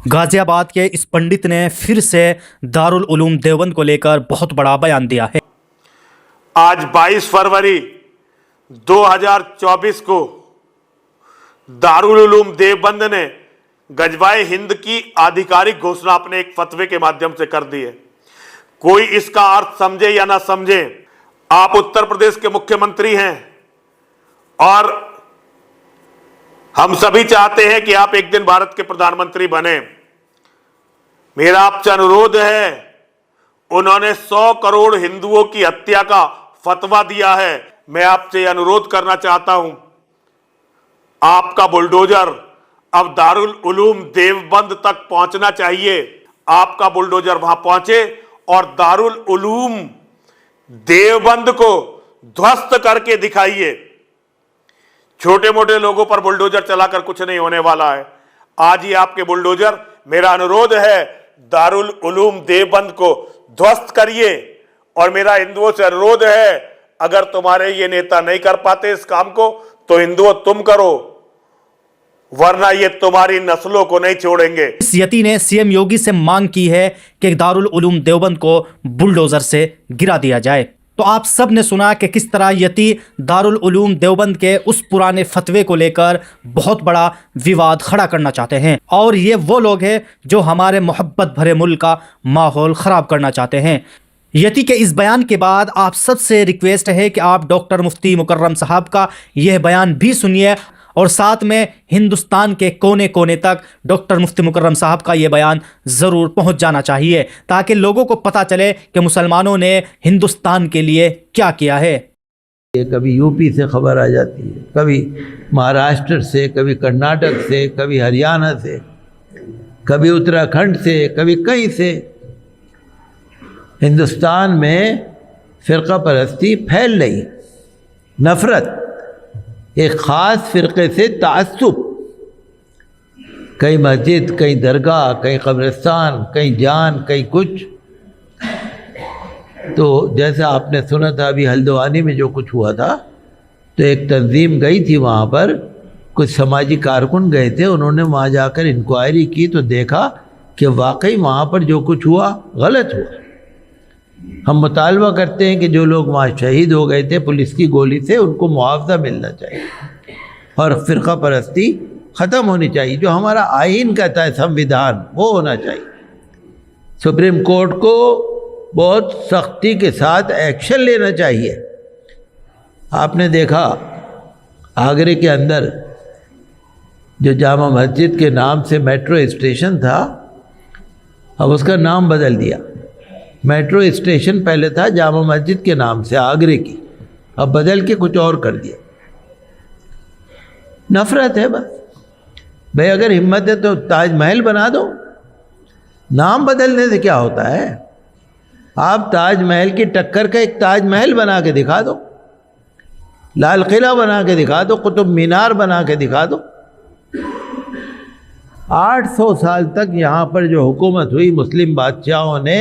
غازی آباد کے اس پنڈت نے پھر سے دارالعلوم دیوبند کو لے کر بہت بڑا بیان دیا ہے۔ آج 22 فروری 2024 کو دارالعلوم دیوبند نے غزوہ ہند کی آدھیکارک گھوشنا اپنے ایک فتوے کے مادھیم سے کر دی ہے۔ کوئی اس کا ارتھ سمجھے یا نہ سمجھے، آپ اتر پردیش کے مکھیہ منتری ہیں اور ہم سبھی چاہتے ہیں کہ آپ ایک دن بھارت کے پردھان منتری بنیں۔ میرا آپ سے انورودھ ہے، انہوں نے 100 کروڑ ہندوؤں کی ہتیا کا فتویٰ دیا ہے۔ میں آپ سے انورودھ کرنا چاہتا ہوں، آپ کا بلڈوزر اب دارالعلوم دیوبند تک پہنچنا چاہیے۔ آپ کا بلڈوزر وہاں پہنچے اور دارالعلوم دیوبند کو دھوست کر کے دکھائیے۔ چھوٹے موٹے لوگوں پر بلڈوزر چلا کر کچھ نہیں ہونے والا ہے۔ آج ہی آپ کے بلڈوزر، میرا انورودھ ہے، دارالعلوم دیوبند کو دھوست کریے۔ اور میرا ہندوؤں سے انورودھ ہے، اگر تمہارے یہ نیتا نہیں کر پاتے اس کام کو تو ہندوؤں تم کرو، ورنہ یہ تمہاری نسلوں کو نہیں چھوڑیں گے۔ اس یتی نے سی ایم یوگی سے مانگ کی ہے کہ دارالعلوم دیوبند کو بلڈوزر سے گرا دیا جائے۔ تو آپ سب نے سنا کہ کس طرح یتی دارالعلوم دیوبند کے اس پرانے فتوے کو لے کر بہت بڑا وواد کھڑا کرنا چاہتے ہیں، اور یہ وہ لوگ ہیں جو ہمارے محبت بھرے ملک کا ماحول خراب کرنا چاہتے ہیں۔ یتی کے اس بیان کے بعد آپ سب سے ریکویسٹ ہے کہ آپ ڈاکٹر مفتی مکرم صاحب کا یہ بیان بھی سنیے، اور ساتھ میں ہندوستان کے کونے کونے تک ڈاکٹر مفتی مکرم صاحب کا یہ بیان ضرور پہنچ جانا چاہیے، تاکہ لوگوں کو پتہ چلے کہ مسلمانوں نے ہندوستان کے لیے کیا کیا ہے۔ کبھی یو پی سے خبر آ جاتی ہے، کبھی مہاراشٹر سے، کبھی کرناٹک سے، کبھی ہریانہ سے، کبھی اتراکھنڈ سے، کبھی کہیں سے۔ ہندوستان میں فرقہ پرستی پھیل رہی، نفرت، ایک خاص فرقے سے تعصب، کہیں مسجد، کہیں درگاہ، کہیں قبرستان، کہیں جان، کہیں کچھ۔ تو جیسا آپ نے سنا تھا ابھی ہلدوانی میں جو کچھ ہوا تھا، تو ایک تنظیم گئی تھی وہاں پر، کچھ سماجی کارکن گئے تھے، انہوں نے وہاں جا کر انکوائری کی تو دیکھا کہ واقعی وہاں پر جو کچھ ہوا غلط ہوا۔ ہم مطالبہ کرتے ہیں کہ جو لوگ وہاں شہید ہو گئے تھے پولیس کی گولی سے، ان کو معاوضہ ملنا چاہیے اور فرقہ پرستی ختم ہونی چاہیے۔ جو ہمارا آئین کہتا ہے، سمویدھان، وہ ہونا چاہیے۔ سپریم کورٹ کو بہت سختی کے ساتھ ایکشن لینا چاہیے۔ آپ نے دیکھا آگرے کے اندر جو جامع مسجد کے نام سے میٹرو اسٹیشن تھا، اب اس کا نام بدل دیا۔ میٹرو اسٹیشن پہلے تھا جامع مسجد کے نام سے آگرے کی، اب بدل کے کچھ اور کر دیا۔ نفرت ہے بس۔ بھئی اگر ہمت ہے تو تاج محل بنا دو، نام بدلنے سے کیا ہوتا ہے؟ آپ تاج محل کی ٹکر کا ایک تاج محل بنا کے دکھا دو، لال قلعہ بنا کے دکھا دو، قطب مینار بنا کے دکھا دو۔ 800 سال تک یہاں پر جو حکومت ہوئی مسلم بادشاہوں نے،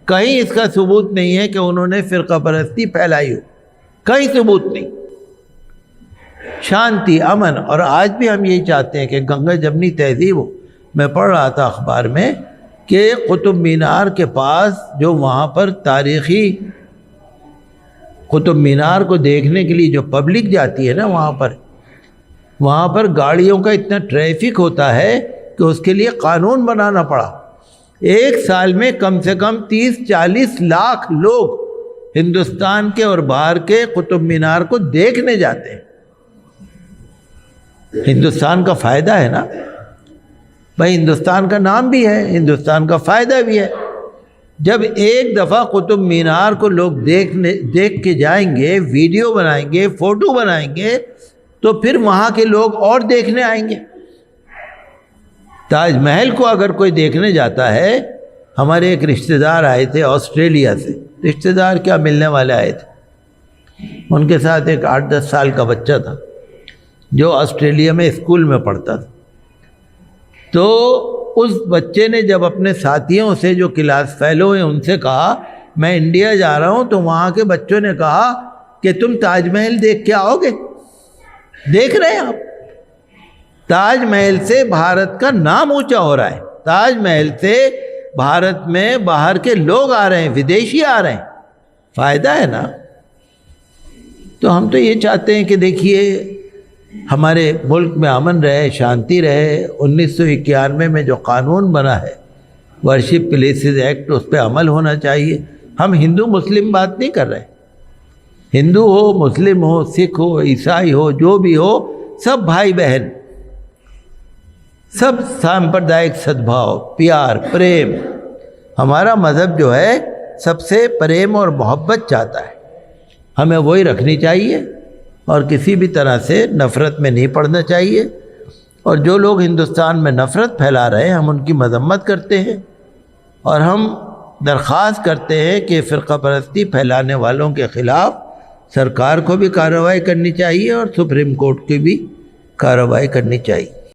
کہیں اس کا ثبوت نہیں ہے کہ انہوں نے فرقہ پرستی پھیلائی ہو، کہیں ثبوت نہیں۔ شانتی، امن، اور آج بھی ہم یہی چاہتے ہیں کہ گنگا جمنی تہذیب ہو۔ میں پڑھ رہا تھا اخبار میں کہ قطب مینار کے پاس جو وہاں پر تاریخی قطب مینار کو دیکھنے کے لیے جو پبلک جاتی ہے نا، وہاں پر گاڑیوں کا اتنا ٹریفک ہوتا ہے کہ اس کے لیے قانون بنانا پڑا۔ ایک سال میں کم سے کم 30-40 لاکھ لوگ ہندوستان کے اور باہر کے قطب مینار کو دیکھنے جاتے ہیں۔ ہندوستان کا فائدہ ہے نا بھائی، ہندوستان کا نام بھی ہے، ہندوستان کا فائدہ بھی ہے۔ جب ایک دفعہ قطب مینار کو لوگ دیکھ کے جائیں گے، ویڈیو بنائیں گے، فوٹو بنائیں گے، تو پھر وہاں کے لوگ اور دیکھنے آئیں گے۔ تاج محل کو اگر کوئی دیکھنے جاتا ہے، ہمارے ایک رشتہ دار آئے تھے آسٹریلیا سے، رشتہ دار کیا ملنے والے آئے تھے، ان کے ساتھ ایک 8-10 سال کا بچہ تھا جو آسٹریلیا میں اسکول میں پڑھتا تھا۔ تو اس بچے نے جب اپنے ساتھیوں سے جو کلاس فیلو ہیں ان سے کہا میں انڈیا جا رہا ہوں، تو وہاں کے بچوں نے کہا کہ تم تاج محل دیکھ کے آؤ گے؟ دیکھ رہے ہیں آپ، تاج محل سے بھارت کا نام اونچا ہو رہا ہے۔ تاج محل سے بھارت میں باہر کے لوگ آ رہے ہیں، ودیشی آ رہے ہیں، فائدہ ہے نا۔ تو ہم تو یہ چاہتے ہیں کہ دیکھیے ہمارے ملک میں امن رہے، شانتی رہے۔ 1991 میں جو قانون بنا ہے ورشپ پلیسز ایکٹ، اس پہ عمل ہونا چاہیے۔ ہم ہندو مسلم بات نہیں کر رہے، ہندو ہو، مسلم ہو، سکھ ہو، عیسائی ہو، جو بھی ہو، سب بھائی بہن، سب سامپردائک صدبھاؤ، پیار، پریم۔ ہمارا مذہب جو ہے سب سے پریم اور محبت چاہتا ہے، ہمیں وہی رکھنی چاہیے اور کسی بھی طرح سے نفرت میں نہیں پڑنا چاہیے۔ اور جو لوگ ہندوستان میں نفرت پھیلا رہے ہیں ہم ان کی مذمت کرتے ہیں، اور ہم درخواست کرتے ہیں کہ فرقہ پرستی پھیلانے والوں کے خلاف سرکار کو بھی کارروائی کرنی چاہیے اور سپریم کورٹ کی بھی کارروائی کرنی چاہیے۔